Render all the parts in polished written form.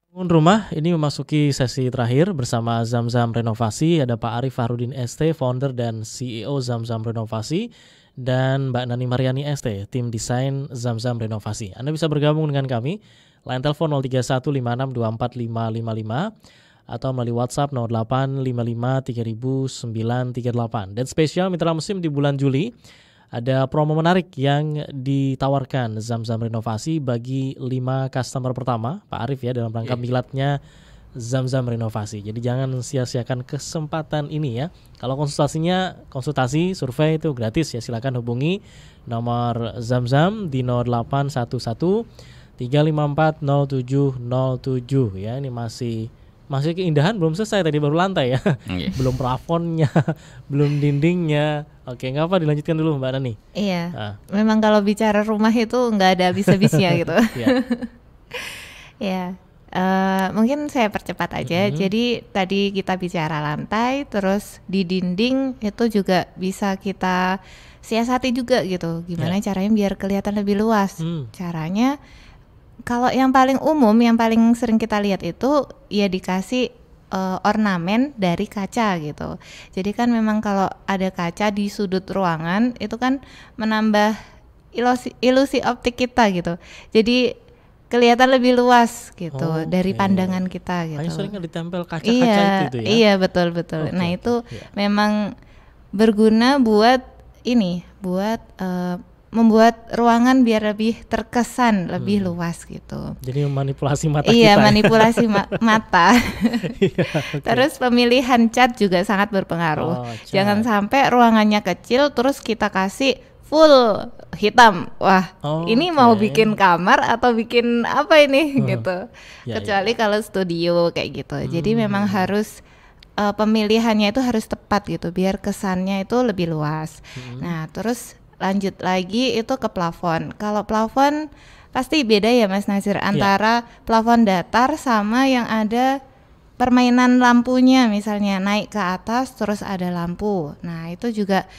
Bangun rumah ini memasuki sesi terakhir bersama Zamzam Renovasi. Ada Pak Arif Fahrudin ST, founder dan CEO Zamzam Renovasi, dan Mbak Nani Mariani ST, tim desain Zamzam Renovasi. Anda bisa bergabung dengan kami, line telepon 03156245555 atau melalui WhatsApp 0855300938. Dan spesial Mitra Musim di bulan Juli, ada promo menarik yang ditawarkan Zamzam Renovasi bagi 5 customer pertama, Pak Arif ya, dalam rangka miladnya Zamzam Renovasi. Jadi jangan sia-siakan kesempatan ini ya. Kalau konsultasi survei itu gratis ya. Silakan hubungi nomor Zamzam di 0811 354 0707 ya. Ini masih keindahan, belum selesai, tadi baru lantai ya. Belum plafonnya, belum dindingnya. Oke, nggak apa, dilanjutkan dulu Mbak Nani. Iya, memang kalau bicara rumah itu nggak ada habis-habisnya gitu. Ya, mungkin saya percepat aja. Jadi tadi kita bicara lantai, terus di dinding itu juga bisa kita siasati juga gitu. Gimana caranya biar kelihatan lebih luas? Caranya, kalau yang paling umum, yang paling sering kita lihat itu ya dikasih ornamen dari kaca gitu. Jadi kan memang kalau ada kaca di sudut ruangan itu kan menambah ilusi optik kita gitu. Jadi kelihatan lebih luas gitu dari pandangan kita gitu. Hanya sering ditempel kaca-kaca itu ya. Iya, betul. Nah, itu memang berguna buat membuat ruangan biar lebih terkesan, lebih luas gitu. Jadi memanipulasi mata kita. Iya, manipulasi mata. Terus pemilihan cat juga sangat berpengaruh. Jangan sampai ruangannya kecil terus kita kasih full hitam. Wah, ini mau bikin kamar atau bikin apa ini gitu. Kecuali kalau studio kayak gitu. Jadi memang harus pemilihannya itu harus tepat gitu biar kesannya itu lebih luas. Nah, terus lanjut lagi itu ke plafon. Kalau plafon pasti beda ya Mas Nasir antara plafon datar sama yang ada permainan lampunya, misalnya naik ke atas terus ada lampu. Nah, itu juga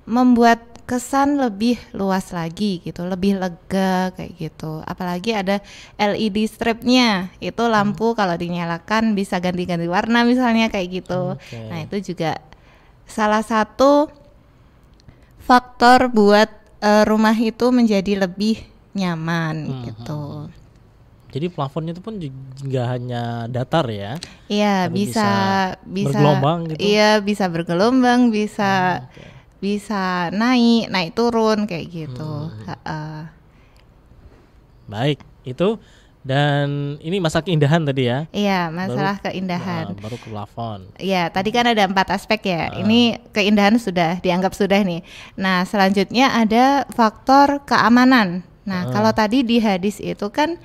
membuat kesan lebih luas lagi gitu, lebih lega kayak gitu. Apalagi ada LED stripnya, itu lampu kalau dinyalakan bisa ganti-ganti warna misalnya kayak gitu. Nah, itu juga salah satu faktor buat rumah itu menjadi lebih nyaman gitu. Jadi plafonnya itu pun juga hanya datar ya? Iya, bisa bergelombang gitu. Iya, bisa bergelombang, bisa naik turun kayak gitu. Baik, itu. Dan ini masa keindahan tadi ya? Iya, masalah keindahan. Baru ke plafon. Iya, tadi kan ada 4 aspek ya. Ini keindahan sudah dianggap sudah nih. Nah, selanjutnya ada faktor keamanan. Nah, kalau tadi di hadis itu kan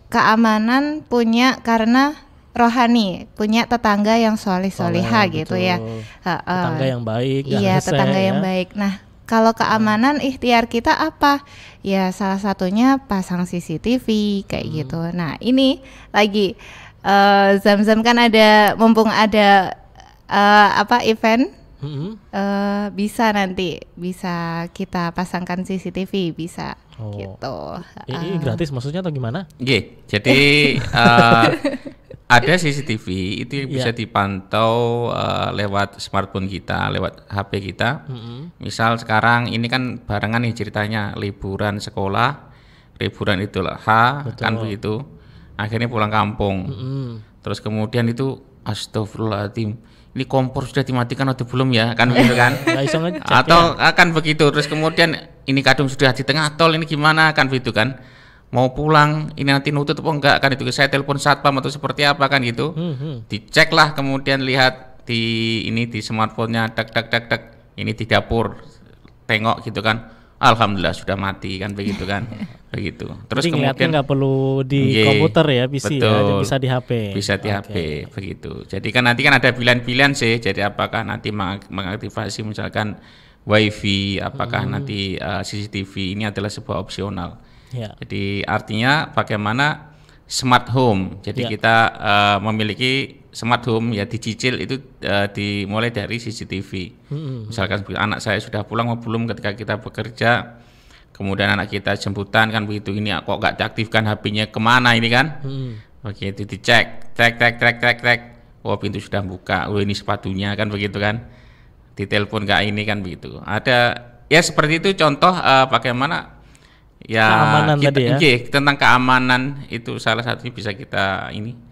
keamanan punya karena rohani, punya tetangga yang solihah gitu ya. Tetangga yang baik. Iya, tetangga yang baik. Nah, kalau keamanan ikhtiar kita apa? Ya salah satunya pasang CCTV kayak gitu. Nah, ini lagi Zamzam kan mumpung ada event, bisa kita pasangkan CCTV bisa gitu. Ini gratis maksudnya atau gimana? Jadi ada CCTV itu bisa dipantau lewat smartphone kita, lewat HP kita. Misal sekarang ini kan barengan nih ceritanya, liburan sekolah, liburan Idul Adha, kan begitu. Akhirnya pulang kampung. Terus kemudian itu astagfirullahaladzim, ini kompor sudah dimatikan atau belum ya, kan begitu kan? Atau akan begitu. Terus kemudian ini kadung sudah di tengah tol, ini gimana, kan begitu kan? Mau pulang ini nanti nutut apa enggak, kan itu saya telepon satpam atau seperti apa kan gitu. Dicek lah, kemudian lihat di smartphone-nya, dak ini di dapur, tengok gitu kan, alhamdulillah sudah mati kan begitu kan. Begitu. Terus jadi kemudian nggak perlu di komputer ya, PC ya, bisa di HP. Bisa di HP begitu. Jadi kan nanti kan ada pilihan-pilihan sih. Jadi apakah nanti mengaktifasi misalkan WiFi, apakah nanti CCTV, ini adalah sebuah opsional. Jadi artinya bagaimana smart home. Jadi kita memiliki smart home ya, dicicil itu dimulai dari CCTV. Misalkan anak saya sudah pulang mau belum ketika kita bekerja, kemudian anak kita jemputan kan begitu, ini kok nggak diaktifkan HP-nya, kemana ini kan? Begitu dicek, trek. Oh, pintu sudah buka. Oh, ini sepatunya kan begitu kan. Ditelepon nggak ini kan begitu. Ada ya seperti itu contoh bagaimana ya keamanan kita, tadi ya. Tentang keamanan itu salah satunya bisa kita ini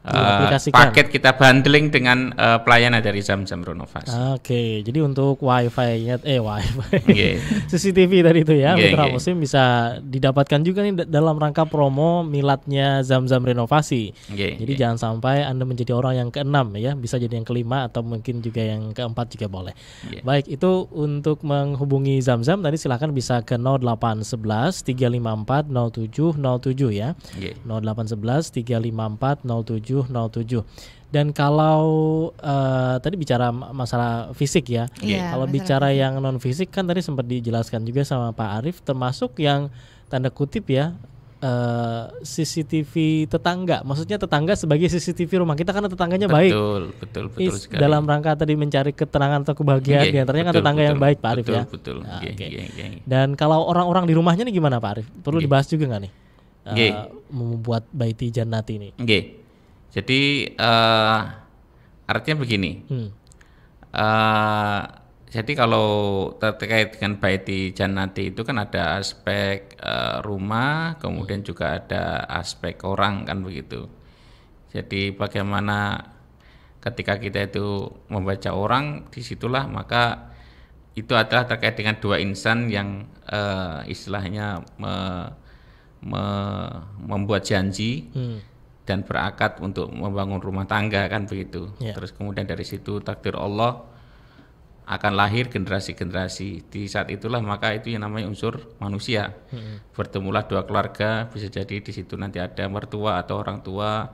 Diaplikasikan. paket kita bundling dengan pelayanan dari Zamzam Renovasi. Oke, jadi untuk wifi-nya Nggih. CCTV tadi itu ya, Nggih, Mitra nggih. Muslim bisa didapatkan juga nih dalam rangka promo miladnya Zamzam Renovasi. Nggih, Jadi nggih. jangan sampai Anda menjadi orang yang keenam ya, bisa jadi yang kelima atau mungkin juga yang keempat juga boleh. Nggih. Baik, itu untuk menghubungi Zamzam tadi silahkan bisa ke 0811 354 0707 ya. Nggih. 0811 354 0707. Dan kalau tadi bicara masalah fisik ya. Iya, Kalau masalah bicara fisik. yang non fisik kan tadi sempat dijelaskan juga sama Pak Arief, termasuk yang tanda kutip ya CCTV tetangga. Maksudnya tetangga sebagai CCTV rumah kita karena tetangganya baik. Betul sekali. Dalam rangka tadi mencari keterangan atau kebahagiaan Nggih, diantaranya kan betul, tetangga yang baik Pak Arief betul, ya. Betul. Nah, Nggih, oke. nggih. Dan kalau orang-orang di rumahnya nih gimana Pak Arief? Perlu Nggih. dibahas juga nggak nih? Nggih. Membuat Baiti Jannati ini. Nggih. Jadi artinya begini. Jadi kalau terkait dengan Baiti Jannati itu kan ada aspek rumah, kemudian juga ada aspek orang kan begitu. Jadi bagaimana ketika kita itu membaca orang, disitulah maka itu adalah terkait dengan dua insan yang istilahnya membuat janji dan berakad untuk membangun rumah tangga kan begitu. Ya. Terus kemudian dari situ takdir Allah akan lahir generasi-generasi. Di saat itulah maka itu yang namanya unsur manusia. Bertemulah dua keluarga, bisa jadi di situ nanti ada mertua atau orang tua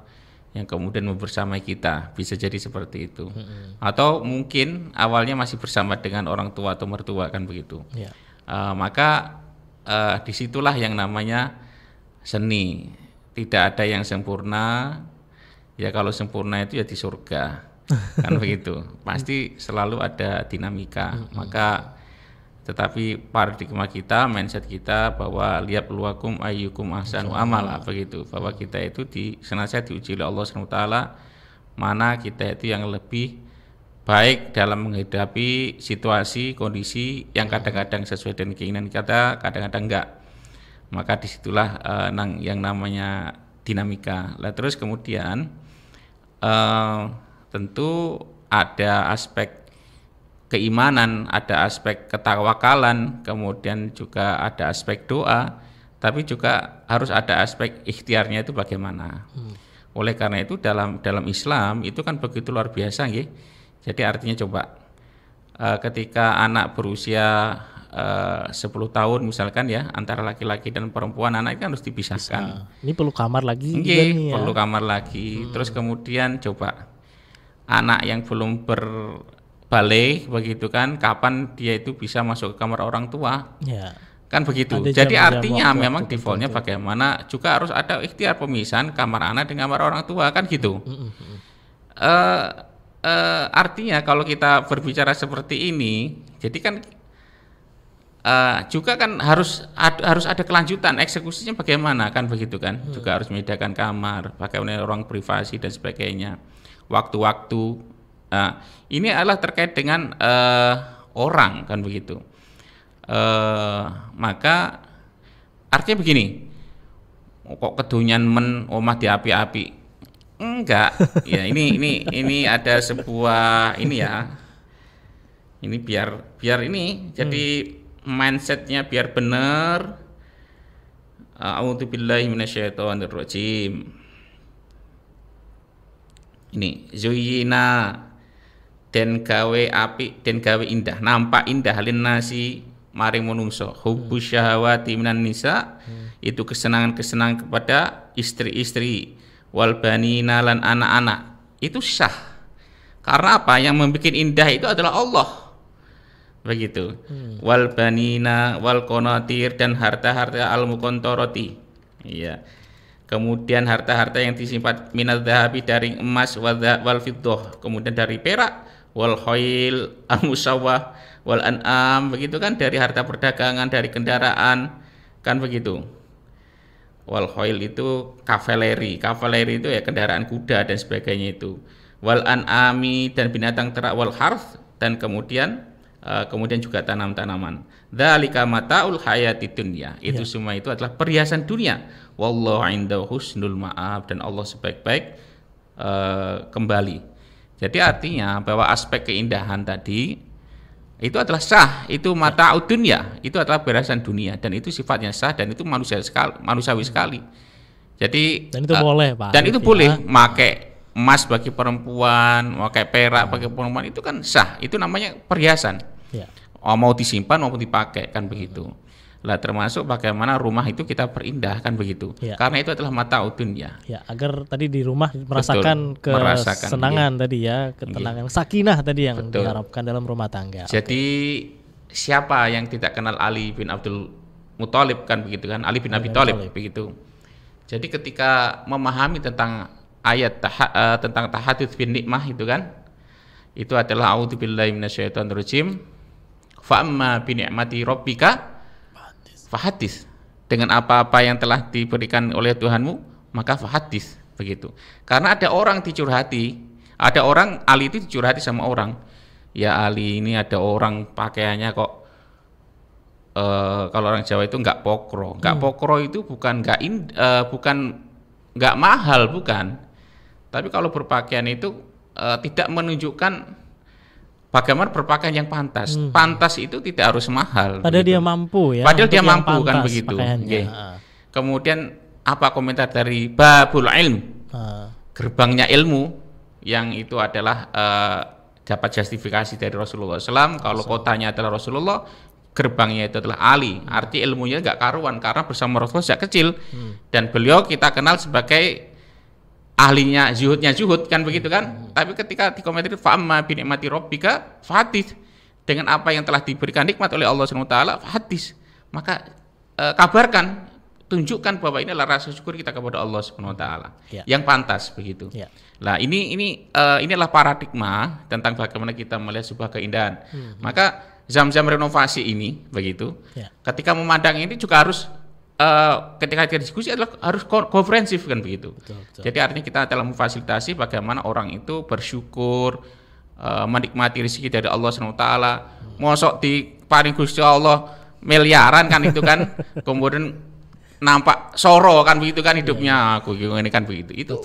yang kemudian membersamai kita, bisa jadi seperti itu. Atau mungkin awalnya masih bersama dengan orang tua atau mertua kan begitu. Ya. Maka disitulah yang namanya seni. Tidak ada yang sempurna. Ya kalau sempurna itu ya di surga. Kan begitu. Pasti selalu ada dinamika. Maka tetapi paradigma kita, mindset kita bahwa lihat luakum ayyukum ahsanu amala begitu. Bahwa kita itu senantiasa diuji oleh Allah SWT, mana kita itu yang lebih baik dalam menghadapi situasi, kondisi yang kadang-kadang sesuai dengan keinginan kita, kadang-kadang enggak. Maka disitulah yang namanya dinamika. Lah terus kemudian tentu ada aspek keimanan, ada aspek ketawakalan, kemudian juga ada aspek doa, tapi juga harus ada aspek ikhtiarnya itu bagaimana. Oleh karena itu dalam Islam itu kan begitu luar biasa nggih. Jadi artinya coba ketika anak berusia 10 tahun misalkan ya, antara laki-laki dan perempuan, anak itu harus dipisahkan. Ini perlu kamar lagi juga Nggih, nih ya. perlu kamar lagi. Terus kemudian coba anak yang belum berbalik begitu kan, kapan dia itu bisa masuk ke kamar orang tua? Ya. Kan begitu. Ada Jadi jam-jam artinya waktu-waktu memang defaultnya bagaimana juga harus ada ikhtiar pemisahan kamar anak dengan kamar orang tua kan gitu. Artinya kalau kita berbicara seperti ini, jadi kan juga kan harus ada kelanjutan, eksekusinya bagaimana kan begitu kan. Juga harus menyediakan kamar, bagaimana ruang privasi dan sebagainya, waktu-waktu. Ini adalah terkait dengan orang kan begitu. Maka artinya begini, kok kedunyan omah diapi-api? Enggak. Ya ini ada sebuah ini ya. Ini biar ini jadi mindsetnya biar benar. A'udzubillahi minasyaitonirrajim. Ini zuyina den gawe apik, den gawe indah, nampak indah lin nasi maring manungsa. Hubbus syahawati minan nisa, itu kesenangan-kesenangan kepada istri-istri, wal banina lan anak-anak. Itu sah. Karena apa? Yang membuat indah itu adalah Allah. Begitu. Wal banina wal qanatir, dan harta-harta al muqantarati. Iya. Kemudian harta-harta yang disimpan minadz dzahabi, dari emas, wal fiddah, kemudian dari perak, wal khail al musawwah wal an'am, begitu kan, dari harta perdagangan, dari kendaraan, kan begitu. Wal khail itu kavaleri. Kavaleri itu ya kendaraan kuda dan sebagainya itu. Wal an'ami dan binatang ternak, wal harth dan kemudian juga tanam-tanaman. Dzalika mataul hayatid dunya. Itu semua itu adalah perhiasan dunia. Wallahu indahu husnul ma'ab, dan Allah sebaik-baik kembali. Jadi artinya bahwa aspek keindahan tadi itu adalah sah, itu mata'ud dunya, itu adalah perhiasan dunia, dan itu sifatnya sah, dan itu manusiawi sekali. Jadi dan itu boleh, Pak. Dan itu boleh pakai emas bagi perempuan, pakai perak bagi perempuan, itu kan sah, itu namanya perhiasan. Ya. Mau disimpan maupun dipakai, kan begitu. Lah termasuk bagaimana rumah itu kita perindah, kan begitu. Ya. Karena itu adalah mata'ud dunya. Ya, agar tadi di rumah merasakan kesenangan tadi ya, ketenangan, sakinah tadi yang diharapkan dalam rumah tangga. Jadi siapa yang tidak kenal Ali bin Abdul Muthalib, kan begitu kan, Ali bin Abi Thalib begitu. Jadi ketika memahami tentang ayat tentang tahadduts bin nikmah itu kan, itu adalah a'udzubillahi minasyaitonir rajim. Fa amma bi ni'mati rabbika fahadis, dengan apa-apa yang telah diberikan oleh Tuhanmu maka fahadis, begitu. Karena ada orang dicurhati, ada orang Ali itu dicurhati sama orang, ya Ali ini ada orang pakaiannya kok kalau orang Jawa itu nggak pokro. Nggak pokro itu bukan nggak mahal, bukan, tapi kalau berpakaian itu tidak menunjukkan bagaimana berpakaian yang pantas. Pantas itu tidak harus mahal. Padahal dia mampu ya. Padahal dia mampu, kan begitu. Okay. Kemudian apa komentar dari Babul Ilm, gerbangnya ilmu, yang itu adalah dapat justifikasi dari Rasulullah SAW. Kalau kotanya adalah Rasulullah, gerbangnya itu adalah Ali. Arti ilmunya nggak karuan karena bersama Rasulullah sejak kecil. Dan beliau kita kenal sebagai ahlinya zuhudnya zuhud, kan begitu kan. Tapi ketika dikomentari fa'amma bi ni'mati rabbika fahadits, dengan apa yang telah diberikan nikmat oleh Allah SWT fahadits, maka kabarkan, tunjukkan bahwa ini adalah rasa syukur kita kepada Allah SWT yang pantas, begitu. Nah inilah paradigma tentang bagaimana kita melihat sebuah keindahan. Maka Zamzam renovasi ini begitu, ketika memandang ini juga harus ketika kita diskusi adalah harus komprehensif, kan begitu. Betul. Jadi artinya kita dalam memfasilitasi bagaimana orang itu bersyukur, menikmati rezeki dari Allah SWT. Mosok di paring Gusti Allah miliaran, kan itu kan, kemudian nampak soro, kan begitu kan hidupnya, aku ini kan begitu. Itu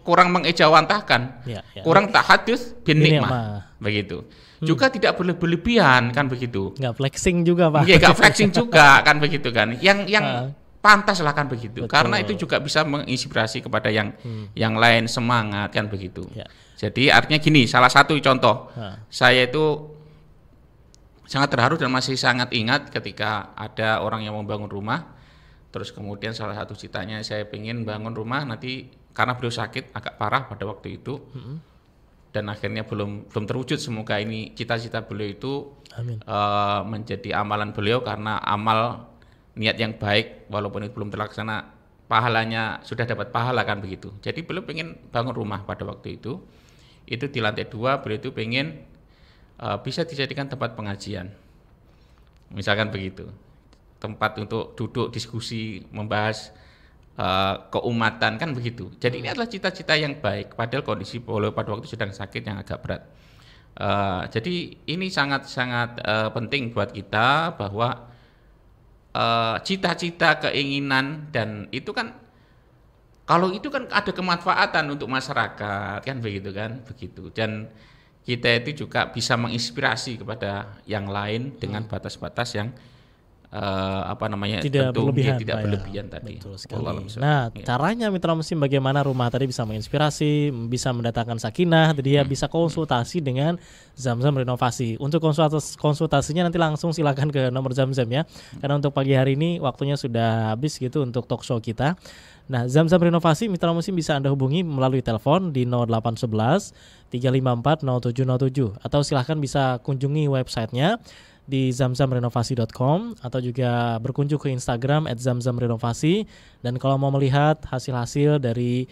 kurang mengejawantahkan, kurang tahadduts bin nikmah, begitu. Juga tidak boleh berlebihan, kan begitu. Nggak flexing juga, Pak. Iya, nggak flexing juga, kan begitu kan. Yang pantas lah, kan begitu. Betul. Karena itu juga bisa menginspirasi kepada yang lain, semangat, kan begitu. Jadi artinya gini, salah satu contoh, saya itu sangat terharu dan masih sangat ingat ketika ada orang yang membangun rumah, terus kemudian salah satu citanya saya pengen bangun rumah nanti, karena beliau sakit agak parah pada waktu itu. Dan akhirnya belum terwujud. Semoga ini cita-cita beliau itu menjadi amalan beliau, karena amal niat yang baik walaupun itu belum terlaksana, pahalanya sudah dapat pahala, kan begitu. Jadi beliau pengen bangun rumah pada waktu itu di lantai 2 beliau itu pengen bisa dijadikan tempat pengajian, misalkan begitu, tempat untuk duduk diskusi membahas keumatan, kan begitu. Jadi ini adalah cita-cita yang baik, padahal kondisi beliau pada waktu sedang sakit yang agak berat. Jadi ini sangat-sangat penting buat kita bahwa cita-cita, keinginan, dan itu kan kalau itu kan ada kemanfaatan untuk masyarakat, kan begitu kan, begitu. Dan kita itu juga bisa menginspirasi kepada yang lain dengan batas-batas yang tidak berlebihan, tidak berlebihan tadi. Nah, caranya Mitra Muslim bagaimana rumah tadi bisa menginspirasi, bisa mendatangkan sakinah, jadi bisa konsultasi dengan Zamzam Renovasi. Untuk konsultasinya nanti langsung silakan ke nomor Zamzam ya. Karena untuk pagi hari ini waktunya sudah habis gitu untuk talk show kita. Nah, Zamzam Renovasi Mitra Muslim bisa Anda hubungi melalui telepon di 0811 354 0707 atau silahkan bisa kunjungi websitenya di zamzamrenovasi.com atau juga berkunjung ke Instagram @zamzamrenovasi. Dan kalau mau melihat hasil-hasil dari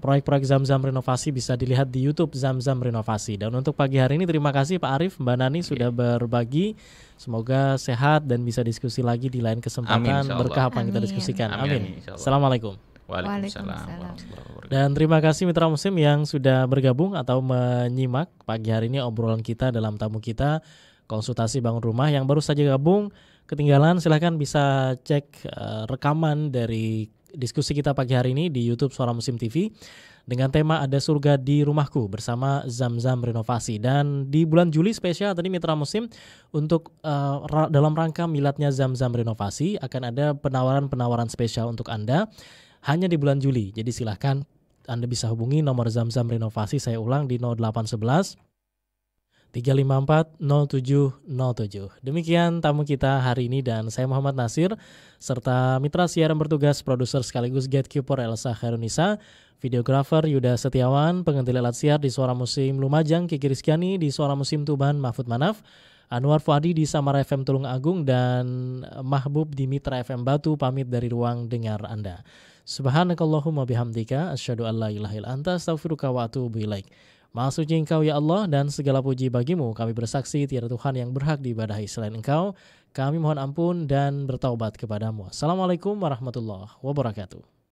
proyek-proyek Zamzam Renovasi bisa dilihat di YouTube Zamzam Renovasi. Dan untuk pagi hari ini terima kasih Pak Arief, Mbak Nani sudah berbagi. Semoga sehat dan bisa diskusi lagi di lain kesempatan. Amin, berkah apa yang kita diskusikan. Amin. Assalamualaikum. Waalaikumsalam. Dan terima kasih mitra muslim yang sudah bergabung atau menyimak pagi hari ini obrolan kita dalam tamu kita konsultasi bangun rumah. Yang baru saja gabung ketinggalan, silahkan bisa cek rekaman dari diskusi kita pagi hari ini di YouTube Suara Muslim TV dengan tema Ada Surga di Rumahku bersama Zamzam Renovasi. Dan di bulan Juli spesial tadi mitra muslim untuk dalam rangka miladnya Zamzam Renovasi akan ada penawaran-penawaran spesial untuk Anda hanya di bulan Juli. Jadi silahkan Anda bisa hubungi nomor Zamzam Renovasi, saya ulang di 0811 354 0707. Demikian tamu kita hari ini dan saya Muhammad Nasir serta mitra siaran bertugas produser sekaligus gatekeeper Elsa Khairunisa, videografer Yuda Setiawan, pengentil alat siar di Suara Muslim Lumajang Kiki Rizkyani, di Suara Muslim Tuban Mahfud Manaf, Anwar Fuadi di Samara FM Tulung Agung, dan Mahbub di Mitra FM Batu pamit dari ruang dengar Anda. Subhanakallahumma bihamdika asyhadu an la ilaha illa anta astaghfiruka wa atubu ilaik. Maha suci Engkau ya Allah dan segala puji bagimu. Kami bersaksi tiada Tuhan yang berhak diibadahi selain Engkau. Kami mohon ampun dan bertaubat kepadamu. Assalamualaikum warahmatullahi wabarakatuh.